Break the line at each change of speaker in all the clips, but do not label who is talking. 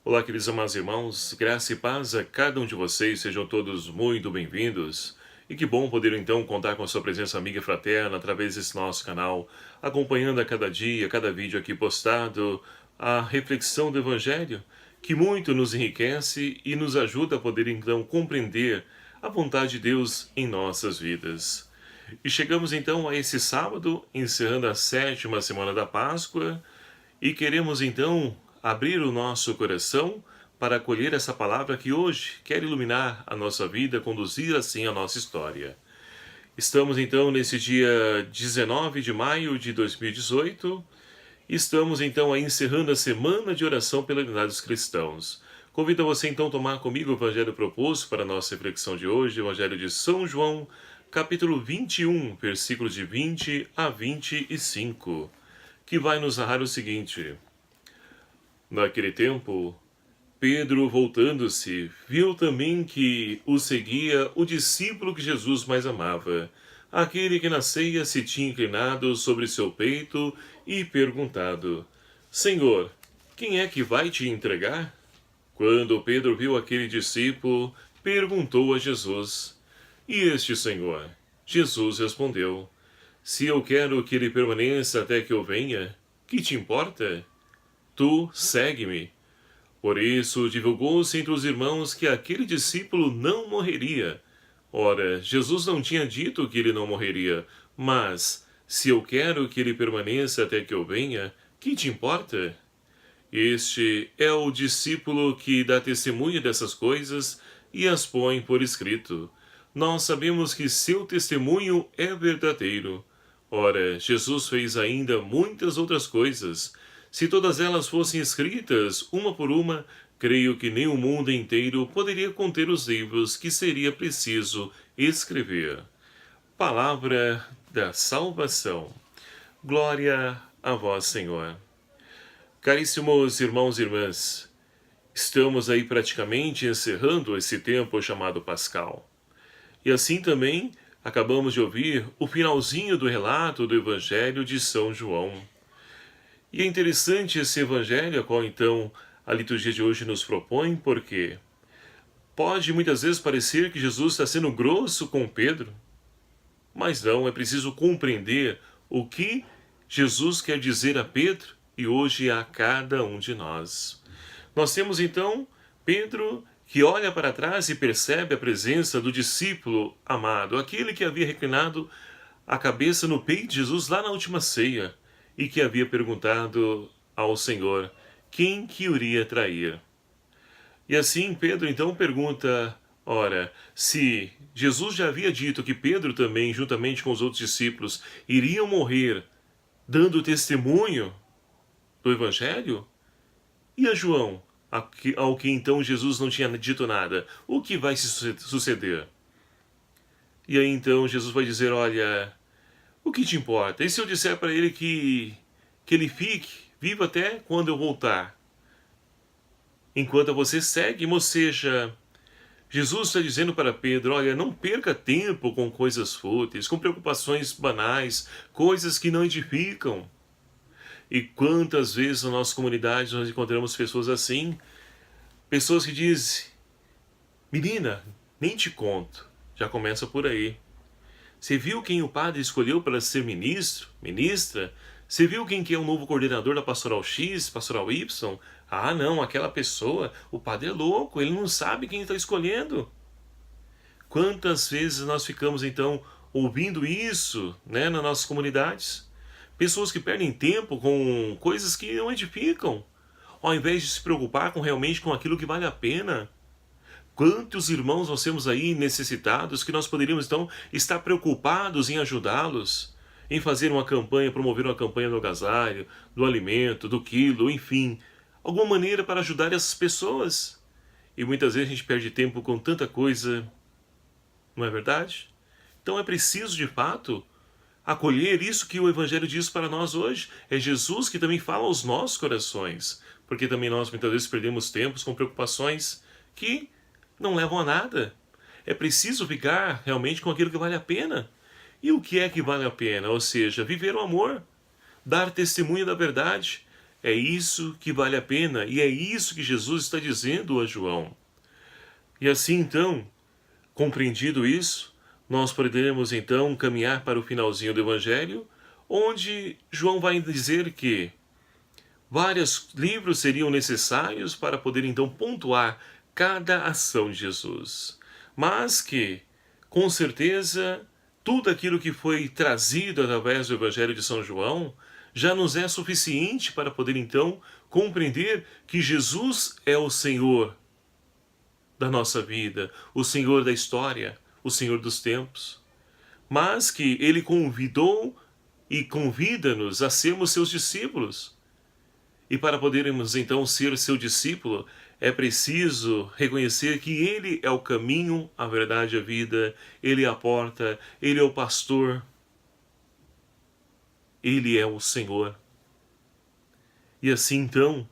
Olá, queridos amados irmãos, graça e paz a cada um de vocês, sejam todos muito bem-vindos. E que bom poder então contar com a sua presença amiga e fraterna através desse nosso canal, acompanhando a cada dia, cada vídeo aqui postado, a reflexão do Evangelho, que muito nos enriquece e nos ajuda a poder então compreender a vontade de Deus em nossas vidas. E chegamos então a esse sábado, encerrando a 7ª semana da Páscoa, e queremos então abrir o nosso coração para acolher essa palavra que hoje quer iluminar a nossa vida, conduzir assim a nossa história. Estamos então nesse dia 19 de maio de 2018, e estamos então aí encerrando a semana de oração pela unidade dos cristãos. Convido você então a tomar comigo o Evangelho proposto para a nossa reflexão de hoje, o Evangelho de São João, capítulo 21, versículos de 20 a 25, que vai nos narrar o seguinte: Naquele tempo, Pedro, voltando-se, viu também que o seguia o discípulo que Jesus mais amava, aquele que na ceia se tinha inclinado sobre seu peito e perguntado: Senhor, quem é que vai te entregar? Quando Pedro viu aquele discípulo, perguntou a Jesus: E este Senhor? Jesus respondeu: Se eu quero que ele permaneça até que eu venha, que te importa? Tu segue-me. Por isso divulgou-se entre os irmãos que aquele discípulo não morreria. Ora, Jesus não tinha dito que ele não morreria, mas, se eu quero que ele permaneça até que eu venha, que te importa? Este é o discípulo que dá testemunho dessas coisas e as põe por escrito. Nós sabemos que seu testemunho é verdadeiro. Ora, Jesus fez ainda muitas outras coisas. Se todas elas fossem escritas, uma por uma, creio que nem o mundo inteiro poderia conter os livros que seria preciso escrever. Palavra da salvação. Glória a vós, Senhor. Caríssimos irmãos e irmãs, estamos aí praticamente encerrando esse tempo chamado Pascal. E assim também acabamos de ouvir o finalzinho do relato do Evangelho de São João. E é interessante esse evangelho, a qual então a liturgia de hoje nos propõe, porque pode muitas vezes parecer que Jesus está sendo grosso com Pedro, mas não, é preciso compreender o que Jesus quer dizer a Pedro e hoje a cada um de nós. Nós temos então Pedro que olha para trás e percebe a presença do discípulo amado, aquele que havia reclinado a cabeça no peito de Jesus lá na última ceia, e que havia perguntado ao Senhor quem que o iria trair. E assim Pedro então pergunta: ora, se Jesus já havia dito que Pedro também, juntamente com os outros discípulos, iriam morrer dando testemunho do Evangelho, e a João, ao que então Jesus não tinha dito nada, o que vai se suceder? E aí então Jesus vai dizer: olha, o que te importa? E se eu disser para ele que ele fique vivo até quando eu voltar? Enquanto você segue, ou seja, Jesus está dizendo para Pedro: olha, não perca tempo com coisas fúteis, com preocupações banais, coisas que não edificam. E quantas vezes na nossa comunidade nós encontramos pessoas assim, pessoas que dizem: menina, nem te conto, já começa por aí. Você viu quem o padre escolheu para ser ministro, ministra? Você viu quem que é o novo coordenador da Pastoral X, Pastoral Y? Ah, não, aquela pessoa, o padre é louco, ele não sabe quem está escolhendo. Quantas vezes nós ficamos então ouvindo isso, né, nas nossas comunidades? Pessoas que perdem tempo com coisas que não edificam, ao invés de se preocupar realmente com aquilo que vale a pena. Quantos irmãos nós temos aí necessitados que nós poderíamos então estar preocupados em ajudá-los, em fazer uma campanha, promover uma campanha do agasalho, do alimento, do quilo, enfim, alguma maneira para ajudar essas pessoas. E muitas vezes a gente perde tempo com tanta coisa, não é verdade? Então é preciso de fato acolher isso que o Evangelho diz para nós hoje. É Jesus que também fala aos nossos corações, porque também nós muitas vezes perdemos tempos com preocupações que não levam a nada. É preciso ficar realmente com aquilo que vale a pena. E o que é que vale a pena? Ou seja, viver o amor, dar testemunho da verdade. É isso que vale a pena e é isso que Jesus está dizendo a João. E assim então, compreendido isso, nós poderemos então caminhar para o finalzinho do Evangelho, onde João vai dizer que vários livros seriam necessários para poder então pontuar cada ação de Jesus. Mas que, com certeza, tudo aquilo que foi trazido através do Evangelho de São João já nos é suficiente para poder então compreender que Jesus é o Senhor da nossa vida, o Senhor da história, o Senhor dos tempos. Mas que Ele convidou e convida-nos a sermos seus discípulos. E para podermos então ser seu discípulo, é preciso reconhecer que Ele é o caminho, a verdade e a vida, Ele é a porta, Ele é o pastor, Ele é o Senhor. E assim então,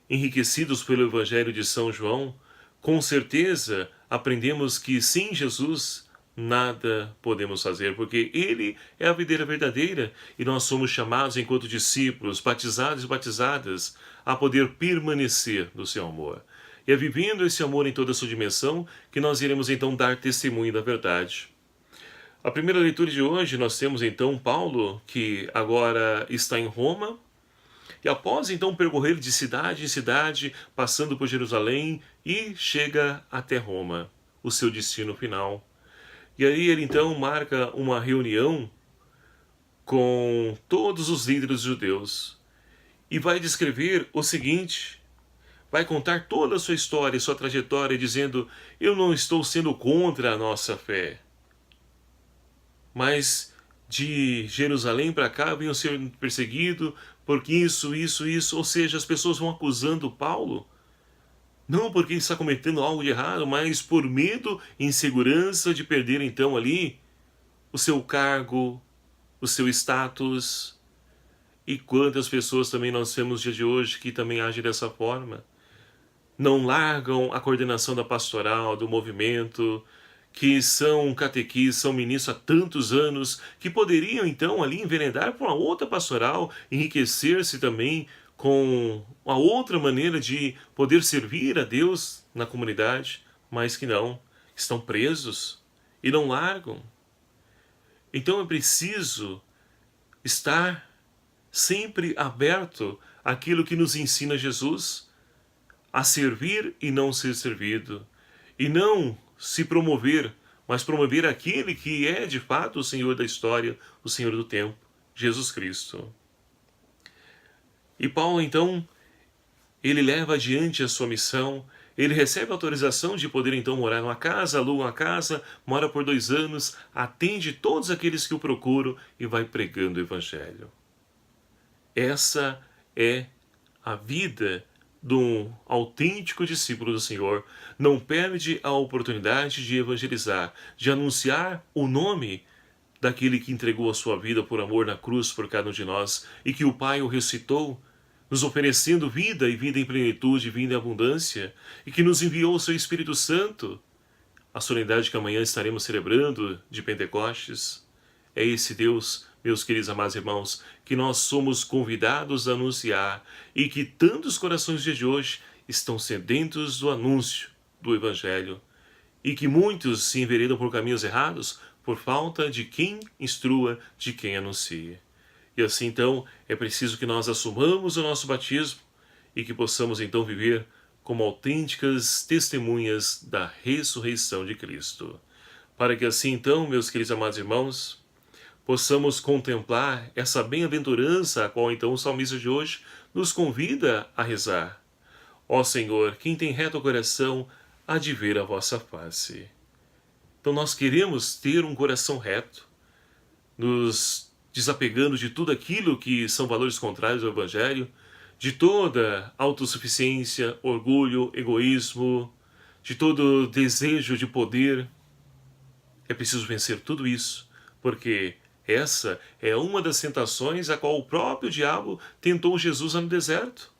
enriquecidos pelo Evangelho de São João, com certeza aprendemos que sem Jesus nada podemos fazer, porque Ele é a videira verdadeira e nós somos chamados enquanto discípulos, batizados e batizadas, a poder permanecer no seu amor. E é vivendo esse amor em toda a sua dimensão que nós iremos então dar testemunho da verdade. A primeira leitura de hoje nós temos então Paulo, que agora está em Roma, e após então percorrer de cidade em cidade, passando por Jerusalém, e chega até Roma, o seu destino final. E aí ele então marca uma reunião com todos os líderes judeus e vai descrever o seguinte, vai contar toda a sua história, sua trajetória, dizendo: eu não estou sendo contra a nossa fé, mas de Jerusalém para cá venham ser perseguidos porque isso, ou seja, as pessoas vão acusando Paulo, não porque ele está cometendo algo de errado, mas por medo e insegurança de perder então ali o seu cargo, o seu status. E quantas pessoas também nós temos no dia de hoje que também agem dessa forma. Não largam a coordenação da pastoral, do movimento, que são catequistas, são ministros há tantos anos, que poderiam então ali enveredar por uma outra pastoral, enriquecer-se também com uma outra maneira de poder servir a Deus na comunidade, mas que não, estão presos e não largam. Então é preciso estar sempre aberto àquilo que nos ensina Jesus, a servir e não ser servido, e não se promover, mas promover aquele que é de fato o Senhor da história, o Senhor do tempo, Jesus Cristo. E Paulo então, ele leva adiante a sua missão, ele recebe autorização de poder então morar numa casa, aluga uma casa, mora por 2 anos, atende todos aqueles que o procuram e vai pregando o Evangelho. Essa é a vida de um autêntico discípulo do Senhor. Não perde a oportunidade de evangelizar, de anunciar o nome daquele que entregou a sua vida por amor na cruz por cada um de nós e que o Pai o ressuscitou, nos oferecendo vida e vida em plenitude, vida em abundância, e que nos enviou o seu Espírito Santo. A solenidade que amanhã estaremos celebrando de Pentecostes. É esse Deus, meus queridos amados irmãos, que nós somos convidados a anunciar e que tantos corações de hoje estão sedentos do anúncio do Evangelho e que muitos se enveredam por caminhos errados por falta de quem instrua, de quem anuncie. E assim então é preciso que nós assumamos o nosso batismo e que possamos então viver como autênticas testemunhas da ressurreição de Cristo. Para que assim então, meus queridos amados irmãos, possamos contemplar essa bem-aventurança a qual então o salmista de hoje nos convida a rezar. Ó Senhor, quem tem reto o coração, há de ver a vossa face. Então nós queremos ter um coração reto, nos desapegando de tudo aquilo que são valores contrários ao Evangelho, de toda autossuficiência, orgulho, egoísmo, de todo desejo de poder. É preciso vencer tudo isso, porque essa é uma das tentações a qual o próprio diabo tentou Jesus no deserto.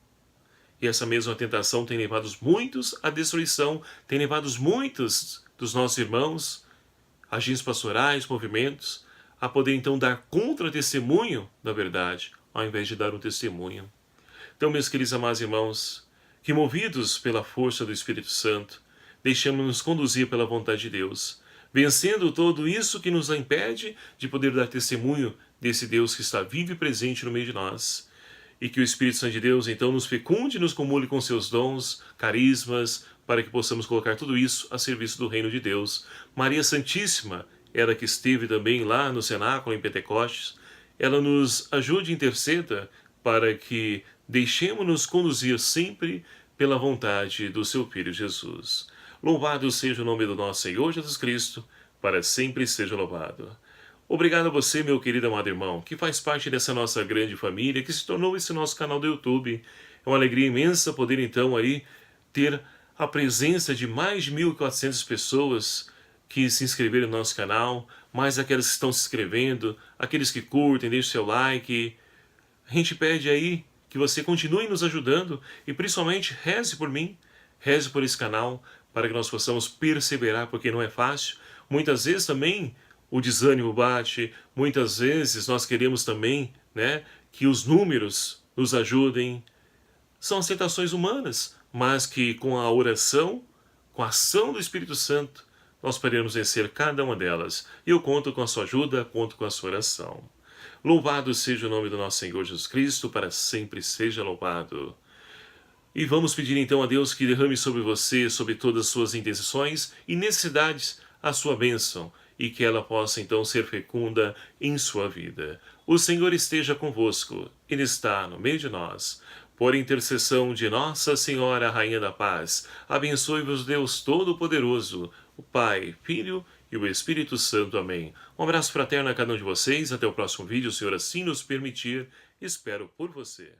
E essa mesma tentação tem levado muitos à destruição, tem levado muitos dos nossos irmãos, agentes pastorais, movimentos, a poder então dar contra-testemunho da verdade, ao invés de dar um testemunho. Então, meus queridos amados irmãos, que movidos pela força do Espírito Santo, deixemos-nos conduzir pela vontade de Deus, vencendo tudo isso que nos impede de poder dar testemunho desse Deus que está vivo e presente no meio de nós. E que o Espírito Santo de Deus então nos fecunde e nos comule com seus dons, carismas, para que possamos colocar tudo isso a serviço do reino de Deus. Maria Santíssima, ela que esteve também lá no cenáculo em Pentecostes, ela nos ajude e interceda para que deixemos-nos conduzir sempre pela vontade do seu Filho Jesus. Louvado seja o nome do nosso Senhor Jesus Cristo, para sempre seja louvado. Obrigado a você, meu querido amado irmão, que faz parte dessa nossa grande família, que se tornou esse nosso canal do YouTube. É uma alegria imensa poder então aí ter a presença de mais de 1.400 pessoas que se inscreveram no nosso canal, mais aquelas que estão se inscrevendo, aqueles que curtem, deixem seu like. A gente pede aí que você continue nos ajudando e principalmente reze por mim, reze por esse canal, para que nós possamos perseverar, porque não é fácil. Muitas vezes também o desânimo bate, muitas vezes nós queremos também, né, que os números nos ajudem. São as tentações humanas, mas que com a oração, com a ação do Espírito Santo, nós poderemos vencer cada uma delas. E eu conto com a sua ajuda, conto com a sua oração. Louvado seja o nome do nosso Senhor Jesus Cristo, para sempre seja louvado. E vamos pedir então a Deus que derrame sobre você, sobre todas as suas intenções e necessidades, a sua bênção, e que ela possa então ser fecunda em sua vida. O Senhor esteja convosco, Ele está no meio de nós. Por intercessão de Nossa Senhora, Rainha da Paz, abençoe-vos Deus Todo-Poderoso, o Pai, Filho e o Espírito Santo. Amém. Um abraço fraterno a cada um de vocês. Até o próximo vídeo, o Senhor assim nos permitir. Espero por você.